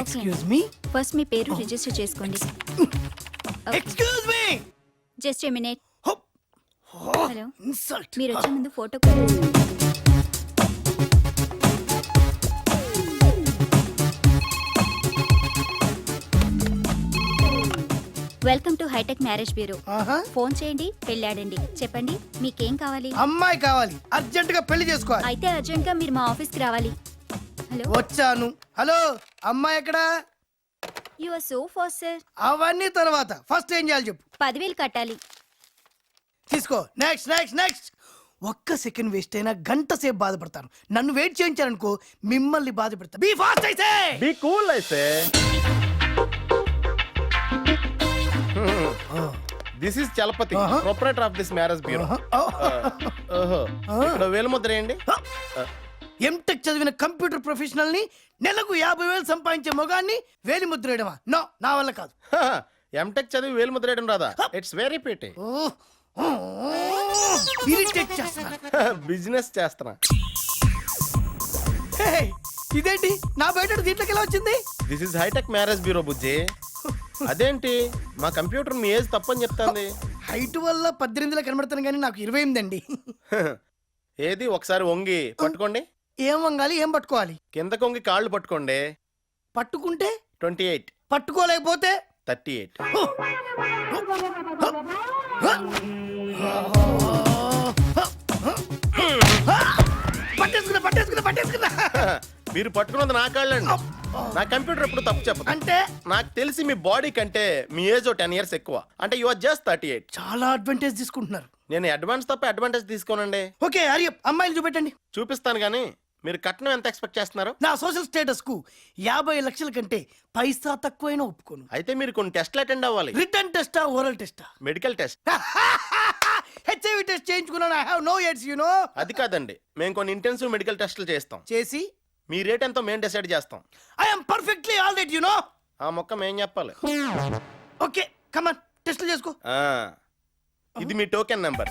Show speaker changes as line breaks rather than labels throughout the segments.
Excuse me.
First మీ పేరు register చేసుకోండి.
Excuse me.
Just a minute. Hello,
insult.
మీరు వచ్చే ముందు ఫోటో కూడా తీసుకోండి. Welcome to hitech marriage bureau. Phone చేయండి, పెళ్ళాడండి. చెప్పండి మీకేం కావాలి?
అమ్మాయి కావాలి, అర్జెంట్ గా పెళ్లి చేసుకోవాలి.
అయితే అర్జెంట్ గా మీరు మా ఆఫీస్ కి రావాలి. హలో,
వచ్చాను. హలో, అమ్మాయి ఎక్కడా?
You are so fast sir.
అవన్నీ తర్వాత ఫస్ట్ ఏం చేయాలి చెప్పు.
10,000 కట్టాలి.
తీసుకో. Next next next. ఒక్క సెకండ్ వేస్ట్ అయినా గంట సేపు బాధపడతాను. నన్ను వెయిట్ చేయించారనుకో మిమ్మల్ని బాధ పెడతా. బీ ఫాస్ట్ అయితే.
బీ కూల్ అయితే. This is Chalapathi, proprietor of this marriage bureau. ఇక్కడ వేలుముద్ర ఏంటి?
ఎంటెక్ చదివిన కంప్యూటర్ ప్రొఫెషనల్ ని నెలకు 50,000 సంపాదించే మొగాన్ని వేలి ముద్ర వేయడమా? నో, నా వల్ల కాదు.
ఎంటెక్ చదివి వేలుముద్ర వేయడం రాదా? It's very pity.
ఇరిటేట్ చేస్తున్నా.
బిజినెస్ చేస్తున్నా.
ఇదేంటి నా బయట దీంట్లోకి ఎలా వచ్చింది?
This is hi tech marriage bureau బుజ్జి. అదేంటి మా కంప్యూటర్ మీ ఏజ్ తప్పని చెప్తాంది.
హైట్ వల్ల 18 కనబడతాను కానీ నాకు 28 అండి.
ఏది ఒకసారి వంగి పట్టుకోండి.
ఏం వంగాలి, ఏం పట్టుకోవాలి?
కిందకు వంగి కాళ్ళు పట్టుకోండి.
పట్టుకుంటే
28.
పట్టుకోలేకపోతే
38.
పట్టేసుకున్నా పట్టేసుకున్నా పట్టేసుకున్నా.
మీరు పట్టుకున్నది నా కాళ్ళండి. నా కంప్యూటర్ ఎప్పుడు తప్పు చెప్పదు.
అంటే
నాకు తెలిసి మీ బాడీ కంటే మీ ఏజ్ 10 years ఎక్కువ. అంటే యు ఆర్ జస్ట్ 38.
చాలా అడ్వాంటేజ్ తీసుకుంటున్నారు.
నేను అడ్వాన్స్ తప్ప అడ్వాంటేజ్ తీసుకోనండి.
ఓకే హరి అప్, అమ్మాయిలు చూపెట్టండి.
చూపిస్తాను కానీ మీరు కట్నం ఎంత ఎక్స్పెక్ట్ చేస్తున్నారు?
నా సోషల్ స్టేటస్ కు 50 లక్షల కంటే పైసా తక్కువైనా ఒప్పుకోను.
అయితే మీరు కొన్ని టెస్ట్లు అటెండ్ అవ్వాలి.
రిటర్న్ టెస్టా, ఓరల్ టెస్టా?
Medical test.
హెచ్ఐవి టెస్ట్ చేయించుకున్నాను. I have no AIDS you know.
అది కాదండి, మేము కొన్ని ఇంటెన్సివ్ మెడికల్ టెస్టులు చేస్తాం.
చేసి
మీ రేట్ ఎంతో మేము డిసైడ్ చేస్తాం.
I am perfectly all right you know.
ఆ మొక్క మేము చెప్పాలి.
ఓకే కమ్ ఆన్, టెస్ట్లు చేసుకో.
ఇది మీ టోకెన్ నెంబర్.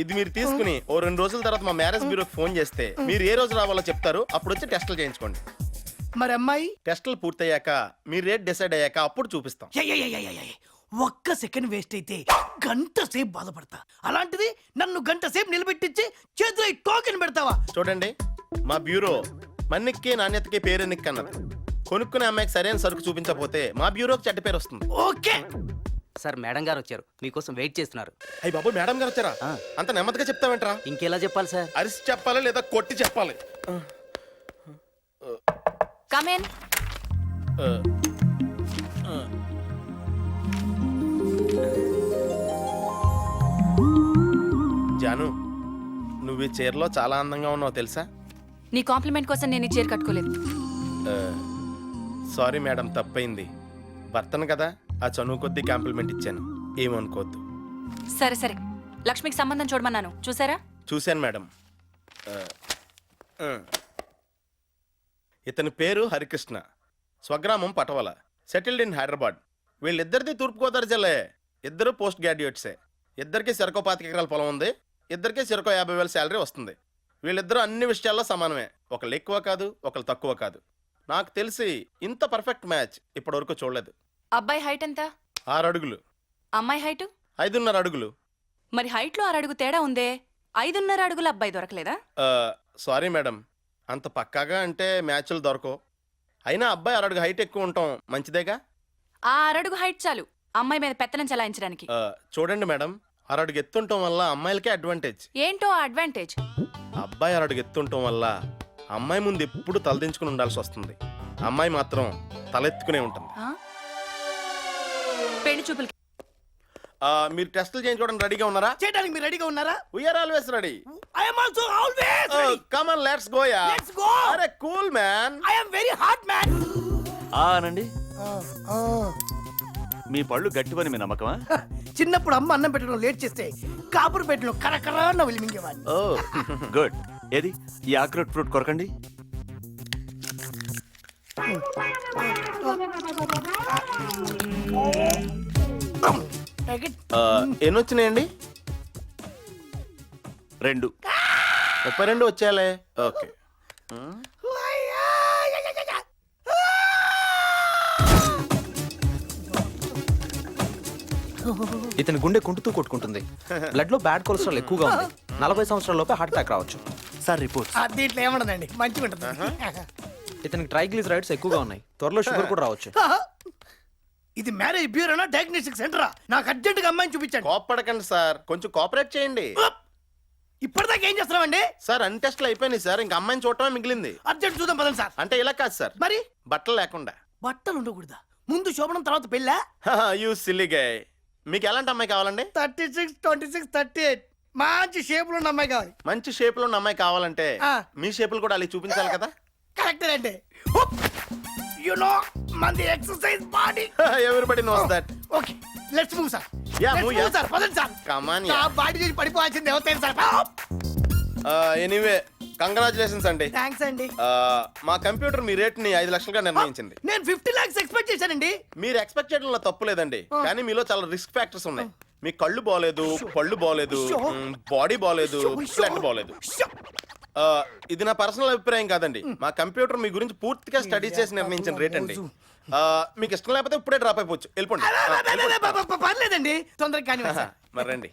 ఇది మీరు తీసుకుని ఓ 2 రోజుల తర్వాత మా మ్యారేజ్ బ్యూరోకి ఫోన్ చేస్తే మీరు ఏ రోజు రావాలో చెప్తారు. అప్పుడు వచ్చి టెస్టులు చేయించుకోండి.
మరి అమ్మాయి
టెస్టులు పూర్తయ్యాక మీ రేట్ డిసైడ్ అయ్యాక అప్పుడు చూపిస్తాం.
ఒక్క సెకండ్ వేస్ట్ అయితే గంట సేపు బాధపడతా. అలాంటిది నన్ను గంట సేపు నిలబెట్టించి చేతిలో టోకెన్ పెడతావా?
చూడండి, మా బ్యూరో మన్నిక్కి నాణ్యతకి పేరెన్నిక్ అన్నది. కొనుక్కునే అమ్మాయికి సరైన సరుకు చూపించకపోతే మా బ్యూరోకి చెడ్డ పేరు వస్తుంది.
ఓకే
సార్, మేడం గారు వచ్చారు, మీకోసం వెయిట్ చేస్తున్నారు.
అయ్యి బాబు, మేడం గారు వచ్చారా? అంత నెమ్మదిగా చెప్తావేంట్రా?
ఇంకెలా చెప్పాలి సార్?
అరిసి చెప్పాలి లేదా కొట్టి చెప్పాలి?
Come in.
జాను, నువ్వు ఈ చీరలో చాలా అందంగా ఉన్నావు తెలుసా?
నీ కాంప్లిమెంట్ కోసం నేను ఈ చీర కట్టుకోలేదు.
సారీ మేడం, తప్పైంది. భర్తను కదా, ఆ చనువు కొద్దీ కాంప్లిమెంట్ ఇచ్చాను, ఏమనుకోవద్దు.
సరే సరే, లక్ష్మికి సంబంధం చూడమన్నాను, చూసారా?
చూశాను మేడం. ఇతని పేరు హరికృష్ణ, స్వగ్రామం పటవల, సెటిల్డ్ ఇన్ హైదరాబాద్. వీళ్ళిద్దరిది తూర్పుగోదావరి జిల్లా. ఇద్దరు పోస్ట్ గ్రాడ్యుయేట్సే. ఇద్దరికి చెరకో 25 ఎకరాల పొలం ఉంది. ఇద్దరికి చెరకో 50,000 శాలరీ వస్తుంది. వీళ్ళిద్దరూ అన్ని విషయాల్లో సమానమే. ఒకళ్ళు ఎక్కువ కాదు, ఒకళ్ళు తక్కువ కాదు. నాకు తెలిసి ఇంత పర్ఫెక్ట్ మ్యాచ్ ఇప్పటివరకు చూడలేదు.
అబ్బాయి హైట్ ఎంత?
6 అడుగులు.
అమ్మాయి హైట్
5.5 అడుగులు.
మరి హైట్ లో 6 అడుగు తేడా ఉందే. 5.5 అడుగుల అబ్బాయి దొరకలేదా?
సారీ మేడం, అంత పక్కాగా అంటే మ్యాచ్లు దొరకవు. అయినా అబ్బాయి 6 అడుగు హైట్ ఎక్కువ ఉండటం మంచిదేగా.
ఆ 6 అడుగు హైట్ చాలు అమ్మాయి మీద పెత్తనం చెలాయించడానికి.
చూడండి మేడం, 6 అడుగు ఎత్తుండటం వల్ల అమ్మాయిలకే అడ్వాంటేజ్.
ఏంటో అడ్వాంటేజ్?
అబ్బాయి 6 అడుగు ఎత్తుండటం వల్ల అమ్మాయి ముందు ఎప్పుడు తలదించుకుని ఉండాల్సి వస్తుంది. అమ్మాయి మాత్రం తలెత్తుకునే ఉంటుంది.
పెళ్లి చూపులకి
మీరు టెస్టులు చేయించుకోవడానికి రెడీగా ఉన్నారా?
చేయడానికి మీరు రెడీగా ఉన్నారా?
We are always ready.
I am also always ready.
Come on, let's go ya.
Let's go.
Are cool man.
I am very hot man.
అనండి. మీ పళ్ళు గట్టివని మీ నమ్మకమా?
చిన్నప్పుడు అమ్మ అన్నం పెట్టడం లేట్ చేస్తే కాపురు పెట్టడం కరకరా నవ్వులు మింగేవాడిని.
ఓ గుడ్. ఏది ఈ ఆక్రోట్ ఫ్రూట్ కొరకండి.
ఎన్ని వచ్చినాయండి?
2.
32 వచ్చేయాలే. ఓకే.
ఇతని గుండె కుంటుతూ కొట్టుకుంటుంది. బ్లడ్ లో బ్యాడ్ కొలెస్ట్రాల్ ఎక్కువగా ఉంది. 40 సంవత్సరాల లోపే హార్ట్ అటాక్ రావచ్చు.
Sir report.
దీంట్లో ఏమన్నదండి, మంచిగా ఉంటుంది.
ఇతనికి ట్రైగ్లిజరైడ్స్ ఎక్కువగా ఉన్నాయి. త్వరలో షుగర్ కూడా రావచ్చు.
ఇది మ్యారేజ్ బ్యూరోనా డయాగ్నోస్టిక్ సెంటరా? నాకు అర్జెంట్ గా అమ్మాయిని చూపించండి.
కోపడకండి సార్, కొంచెం కోఆపరేట్ చేయండి.
ఇప్పటిదాకా ఏం చేస్తున్నామండి?
సార్ అన్ని టెస్టులు అయిపోయినాయి సార్, ఇంకా అమ్మాయిని చూడటమే మిగిలింది.
అర్జెంట్ చూద్దాం పదండి సార్.
అంటే ఇలా కాదు సార్,
మరి
బట్టలు లేకుండా.
బట్టలు ఉండకూడదా? ముందు శోభనం తర్వాత పెళ్ళా?
You silly guy. మీకు ఎలాంటి అమ్మాయి కావాలండి?
36, 26, 38 మంచి షేపులు ఉన్న అమ్మాయి కావాలి.
మంచి షేప్ లో ఉన్న అమ్మాయి కావాలంటే మీ షేపులు కూడా అలా చూపించాలి కదా.
కరెక్ట్ అండి. యు నో మంది exercise body.
Everybody knows that.
Okay let's move sir.
Yeah, move, yeah.
Sir పదండి సార్.
Come on,
నా
yeah.
బాడీ చూసి పడిపోవాల్సింది ఎవరు సార్?
ఎనీవే కంగ్రాచులేషన్స్ అండి.
థ్యాంక్స్ అండి.
మా కంప్యూటర్ మీ రేట్ ని 5 లక్షలుగా నిర్ణయించింది.
నేను 50 lakhs ఎక్స్పెక్ట్ చేశానండి.
మీరు ఎక్స్పెక్ట్ చేయడంలో తప్పు లేదండి, కానీ మీలో చాలా రిస్క్ ఫ్యాక్టర్స్ ఉన్నాయి. మీ కళ్ళు బాలేదు, పళ్ళు బాలేదు, బాడీ బాలేదు, బ్లడ్ బాలేదు. ఇది నా పర్సనల్ అభిప్రాయం కాదండి. మా కంప్యూటర్ మీ గురించి పూర్తిగా స్టడీ చేసి నిర్ణయించిన రేట్ అండి. మీకు ఇష్టం లేకపోతే ఇప్పుడే డ్రాప్ అయిపోవచ్చు. వెళ్ళిపోండి.
పర్లేదండి, తొందరగా కానీ
మరి రండి.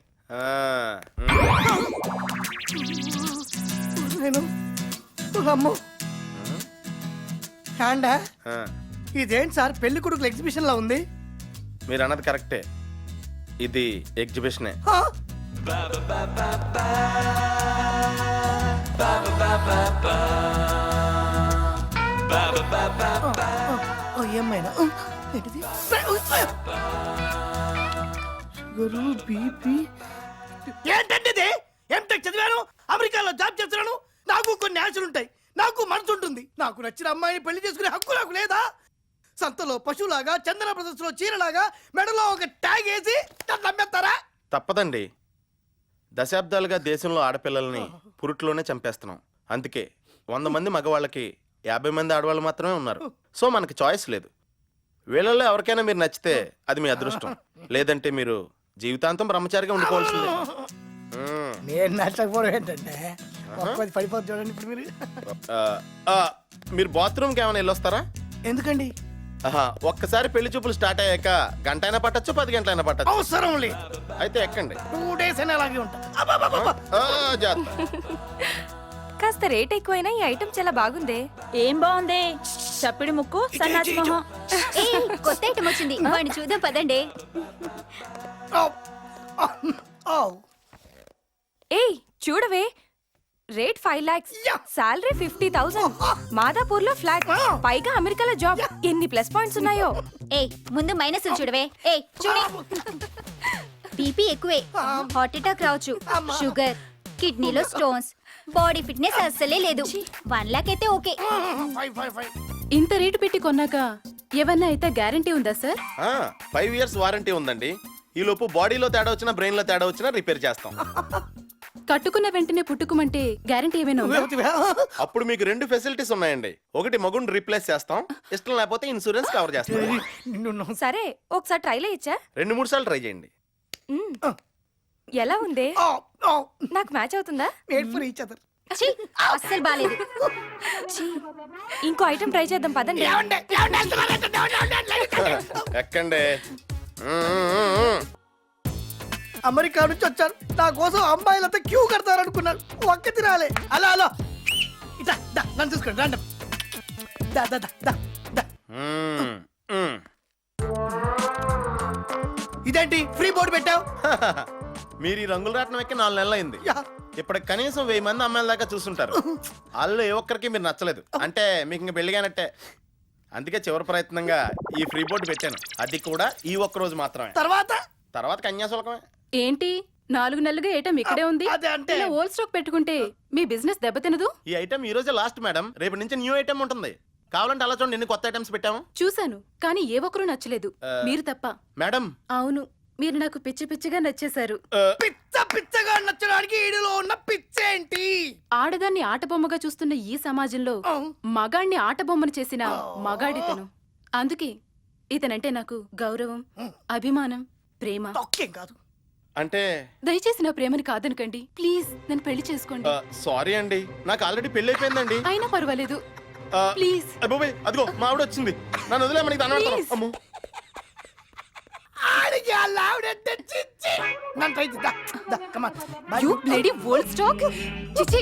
నేను అమ్మో హ్యాండా. ఇదేంటి సార్ పెళ్లి కొడుకుల ఎగ్జిబిషన్ లా ఉంది?
మీరు అన్నది కరెక్టే, ఇది ఎగ్జిబిషనే.
ఏమైనా ఏంటిది? Sugar, BP. ఏంటండి ఇది? ఎంటెక్ చదివాను, అమెరికాలో జాబ్ చేస్తున్నాను. నాకు కొన్ని ఆశలు ఉంటాయి, నాకు మనసు ఉంటుంది. నాకు నచ్చిన అమ్మాయిని పెళ్లి చేసుకునే హక్కు నాకు లేదా? సంతలో పశువులాగా, చందన ప్రదర్శనలో చీరలాగా మెడలో ఒక ట్యాగ్ వేసి నన్ను నమ్మేస్తారా?
తప్పదండి. దశాబ్దాలుగా దేశంలో ఆడపిల్లల్ని పురుట్లోనే చంపేస్తున్నాం. అందుకే 100 మంది మగవాళ్ళకి 50 మంది ఆడవాళ్ళు మాత్రమే ఉన్నారు. సో మనకి చాయిస్ లేదు. వీళ్ళల్లో ఎవరికైనా మీరు నచ్చితే అది మీ అదృష్టం, లేదంటే మీరు జీవితాంతం బ్రహ్మచారిగా ఉండిపోవాల్సిందే.
నేను నచ్చకపోవడం ఏంటంటే పడిపోతుంది చూడండి. ఇప్పుడు మీరు
మీరు బాత్రూమ్కి ఏమైనా వెళ్ళొస్తారా?
ఎందుకండి?
ఒక్కసారి పెళ్లి చూపులు స్టార్ట్ అయ్యాక గంట అయినా పట్టచ్చు, 10 గంటలైనా పట్టచ్చు.
అవసరం లేదు.
అయితే ఎక్కండి.
2 days అయినా అలాగే ఉంటా.
జాగ్రత్త.
కాస్త రేట్ ఎక్కువైనా ఈ ఐటమ్ చాలా బాగుందే.
ఏం బాగుంది? చప్పిడి ముక్కు, సన్నాసి మొహం. కొత్త ఐటమ్ వచ్చింది, వాడిని చూద్దాం పదండి.
ఏయ్ చూడవే, రేట్ 5 lakhs, సాలరీ 50,000, మాదాపూర్ లో ఫ్లాట్, పైగా అమెరికాలో జాబ్. ఎన్ని ప్లస్ పాయింట్స్ ఉన్నాయో.
ఏయ్ ముందు మైనస్ చూడవే. ఏయ్ చూడు, బీపీ ఎక్కువే, హార్ట్ అటాక్ రావచ్చు, షుగర్, కిడ్నీలో స్టోన్స్, బాడీ ఫిట్నెస్ అస్సలే లేదు. 1 lakh అయితే ఓకే.
ఇంత రేటు పెట్టి కొన్నాక ఏమన్నా అయితే గ్యారంటీ ఉందా సార్?
5 years వారంటీ ఉందండి. ఈ లోపు బాడీలో తేడా వచ్చినా, బ్రెయిన్ లో తేడా వచ్చినా రిపేర్ చేస్తాం.
కట్టుకున్న వెంటనే పుట్టుకుమంటే గ్యారంటీ ఏమైనా ఉందా?
అప్పుడు మీకు 2 ఫెసిలిటీస్ ఉన్నాయండి. ఒకటి మగుని రీప్లేస్ చేస్తాం, ఇష్టం లేకపోతే ఇన్సూరెన్స్ కవర్ చేస్తాం.
సరే ఒకసారి ట్రైల్ ఇచ్చా.
2-3 సార్లు ట్రై చేయండి.
ఎలా ఉంది? నాకు మ్యాచ్ అవుతుందా?
ఛీ, అస్సలు బాలేదు.
ఇంకో ఐటమ్ ట్రై చేద్దాం పదండి.
ఎక్కండి.
అమెరికా నుంచి వచ్చాను, నా కోసం అమ్మాయిలంతా క్యూ కడతారు అనుకున్నాను. ఒక్కటి రాలే. అలా అలా ఇట్లా నన్ను చూసుకోండి. రండి. ఇదేంటి ఫ్రీ బోర్డు పెట్టావు?
మీరు ఈ రంగులు రాట్నం ఎక్కి 4 నెలలు అయింది. ఇప్పటికి కనీసం 1000 మంది అమ్మాయిల దాకా చూస్తుంటారు. వాళ్ళు ఏ ఒక్కరికి మీరు నచ్చలేదు అంటే మీకు ఇంక పెళ్లిగానట్టే. అందుకే చివరి ప్రయత్నంగా ఈ ఫ్రీ బోర్డు పెట్టాను. అది కూడా ఈ ఒక్క రోజు మాత్రమే. తర్వాత కన్యాశుల్కమే.
ఏంటి 4 నెలలుగా ఐటమ్ ఇక్కడే ఉంది? ఇలా ఓల్డ్ స్టాక్ పెట్టుకుంటే మీ బిజినెస్ దెబ్బతినదు.
ఈ ఐటమ్ ఈ రోజే లాస్ట్ మేడం, రేపు నుంచి న్యూ ఐటమ్ ఉంటుంది. కావాలంటే అలా చూడండి, ఎన్ని కొత్త ఐటమ్స్ పెట్టాము.
చూశాను, కానీ ఏ ఒక్కరూ నచ్చలేదు, మీరు తప్ప.
మేడం
అవును, మీరు నాకు పిచ్చి పిచ్చిగా నచ్చేశారు.
పిచ్చగా నచ్చడానికి ఈడులో ఉన్న పిచ్చేంటి?
ఆడదాన్ని ఆటబొమ్మగా చూస్తున్న ఈ సమాజంలో మగాణ్ణి ఆటబొమ్మను చేసిన మగాడితను. అందుకే ఇతనంటే నాకు గౌరవం, అభిమానం, ప్రేమ.
కాదు
అంటే
దయచేసి నా ప్రేమని కాదనకండి ప్లీజ్ నన్ను పెళ్లి చేసుకోండి
సారీ అండి, నాకు ఆల్రెడీ పెళ్లి అయిపోయిందండి.
అయినా పర్వాలేదు
ఆ,
ప్లీజ్
అబ్బోయ్, అదిగో మా ఆవిడ వచ్చింది. నన్ను వదిలే, మనకి దండం పెడతాను.
Please.
అమ్మో.
ఆడికి వాళ్ళ ఆవిడంటే చిచ్చి. నన్ను ట్రై చేద్దా. దా, come on. Bye.
You bloody world stock చిచి